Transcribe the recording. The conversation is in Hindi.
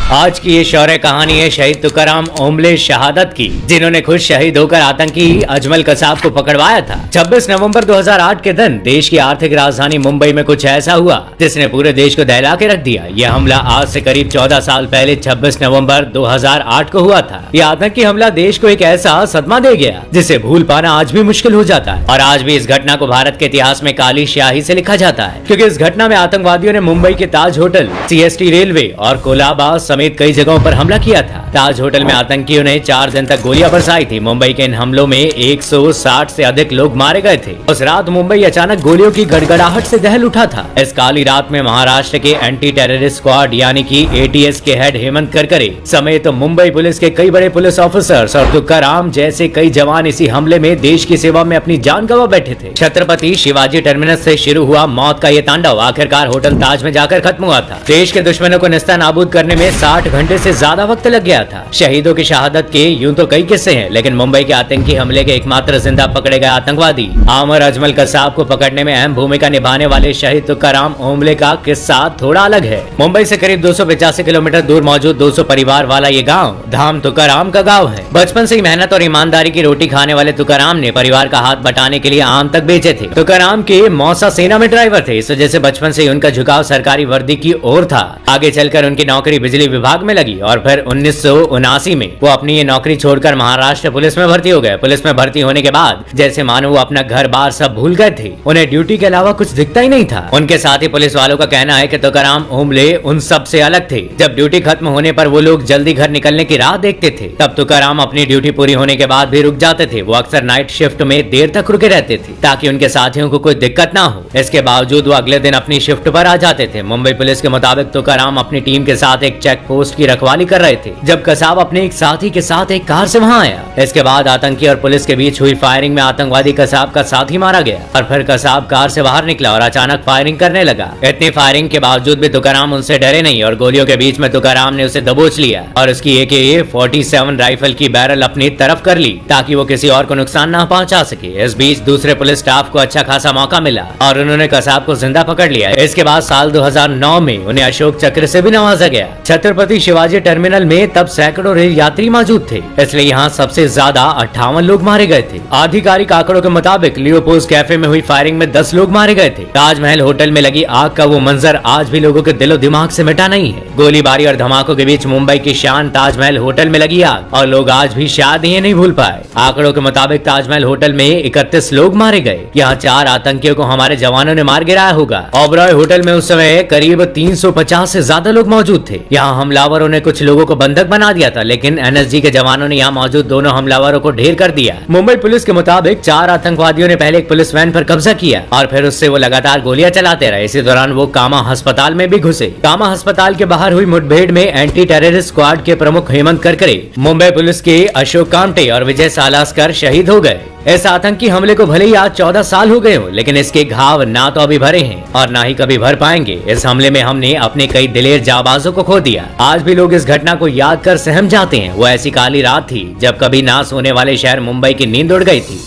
आज की ये शौर्य कहानी है शहीद तुकाराम ओम्बले शहादत की, जिन्होंने खुद शहीद होकर आतंकी अजमल कसाब को पकड़वाया था। 26 नवंबर 2008 के दिन देश की आर्थिक राजधानी मुंबई में कुछ ऐसा हुआ जिसने पूरे देश को दहला के रख दिया। यह हमला आज से करीब 14 साल पहले 26 नवंबर 2008 को हुआ था। यह आतंकी हमला देश को एक ऐसा सदमा दे गया जिसे भूल पाना आज भी मुश्किल हो जाता है। और आज भी इस घटना को भारत के इतिहास में काली स्याही से लिखा जाता है, क्योंकि इस घटना में आतंकवादियों ने मुंबई के ताज होटल, CST रेलवे और कोलाबा समेत कई जगहों पर हमला किया था। ताज होटल में आतंकियों ने 4 दिन तक गोलियां बरसाई थी। मुंबई के इन हमलों में 160 से अधिक लोग मारे गए थे। उस रात मुंबई अचानक गोलियों की गड़गड़ाहट से दहल उठा था। इस काली रात में महाराष्ट्र के एंटी टेररिस्ट स्क्वाड यानी कि ATS के हेड हेमंत करकरे समेत मुंबई पुलिस के कई बड़े पुलिस ऑफिसर्स और तुकाराम जैसे कई जवान इसी हमले में देश की सेवा में अपनी जान गंवा बैठे थे। छत्रपति शिवाजी टर्मिनस से शुरू हुआ मौत का ये तांडव आखिरकार होटल ताज में जाकर खत्म हुआ था। देश के दुश्मनों को नेस्तनाबूद करने में 60 घंटे से ज्यादा वक्त लग गया था। शहीदों की शहादत के यूं तो कई किस्से हैं, लेकिन मुंबई के आतंकी हमले के एकमात्र जिंदा पकड़े गए आतंकवादी आमर अजमल कसाब को पकड़ने में अहम भूमिका निभाने वाले शहीद तुकाराम ओम्बले का किस्सा थोड़ा अलग है। मुंबई से करीब 285 किलोमीटर दूर मौजूद 200 परिवार वाला ये गाँव धाम तुकाराम का गाँव है। बचपन से ही मेहनत और ईमानदारी की रोटी खाने वाले तुकाराम ने परिवार का हाथ बटाने के लिए आम तक बेचे थे। तुकाराम के मौसा सेना में ड्राइवर थे, इस वजह से बचपन से ही उनका झुकाव सरकारी वर्दी की ओर था। आगे चलकर उनकी नौकरी बिजली विभाग में लगी और फिर 1979 में वो अपनी ये नौकरी छोड़कर महाराष्ट्र पुलिस में भर्ती हो गए। पुलिस में भर्ती होने के बाद जैसे मानो वो अपना घर बार सब भूल गए थे। उन्हें ड्यूटी के अलावा कुछ दिखता ही नहीं था। उनके साथ ही पुलिस वालों का कहना है कि तुकाराम ओम्बले उन सब से अलग थे। जब ड्यूटी खत्म होने पर वो लोग जल्दी घर निकलने की राह देखते थे, तब तुकाराम अपनी ड्यूटी पूरी होने के बाद भी रुक जाते थे। वो अक्सर नाइट शिफ्ट में देर तक रुके रहते थे ताकि उनके साथियों को कोई दिक्कत ना हो। इसके बावजूद वो अगले दिन अपनी शिफ्ट पर आ जाते थे। मुंबई पुलिस के मुताबिक तुकाराम अपनी टीम के साथ एक चेक पोस्ट की रखवाली कर रहे थे जब कसाब अपने एक साथी के साथ एक कार से वहां आया। इसके बाद आतंकी और पुलिस के बीच हुई फायरिंग में आतंकवादी कसाब का साथी मारा गया और फिर कसाब कार से बाहर निकला और अचानक फायरिंग करने लगा। इतनी फायरिंग के बावजूद भी तुकाराम उनसे डरे नहीं और गोलियों के बीच में तुकाराम ने उसे दबोच लिया और उसकी AK-47 राइफल की बैरल अपनी तरफ कर ली ताकि वो किसी और को नुकसान न पहुंचा सके। इस बीच दूसरे पुलिस स्टाफ को अच्छा खासा मौका मिला और उन्होंने कसाब को जिंदा पकड़ लिया। इसके बाद साल 2009 में उन्हें अशोक चक्र से भी नवाजा गया। छत्रपति शिवाजी टर्मिनल में तब सैकड़ों रेल यात्री मौजूद थे, इसलिए यहाँ सबसे ज्यादा 58 लोग मारे गए थे। आधिकारिक आंकड़ों के मुताबिक लियोपोल्ड कैफे में हुई फायरिंग में 10 लोग मारे गए थे। ताजमहल होटल में लगी आग का वो मंजर आज भी लोगों के दिलो दिमाग से मिटा नहीं है। गोलीबारी और धमाकों के बीच मुंबई की शान ताजमहल होटल में लगी आग और लोग आज भी शायद ये नहीं भूल पाए। आंकड़ों के मुताबिक ताजमहल होटल में 31 लोग मारे गए। यहाँ 4 आतंकियों को हमारे जवानों ने मार गिराया होगा। ओबरॉय होटल में उस समय करीब 350 से ज्यादा लोग मौजूद थे। यहाँ हमलावरों ने कुछ लोगों को बंधक बना दिया था, लेकिन NSG के जवानों ने यहाँ मौजूद दोनों हमलावरों को ढेर कर दिया। मुंबई पुलिस के मुताबिक 4 आतंकवादियों ने पहले एक पुलिस वैन पर कब्जा किया और फिर उससे वो लगातार गोलियां चलाते रहे। इसी दौरान वो कामा अस्पताल में भी घुसे। कामा अस्पताल के बाहर हुई मुठभेड़ में एंटी टेररिस्ट स्क्वाड के प्रमुख हेमंत करकरे, मुंबई पुलिस के अशोक कामटे और विजय सालास्कर शहीद हो गए। इस आतंकी हमले को भले ही आज 14 साल हो गए हो, लेकिन इसके घाव ना तो अभी भरे हैं और ना ही कभी भर पाएंगे। इस हमले में हमने अपने कई दिलेर जाबाजों को खो दिया। आज भी लोग इस घटना को याद कर सहम जाते हैं। वो ऐसी काली रात थी जब कभी ना सोने वाले शहर मुंबई की नींद उड़ गई थी।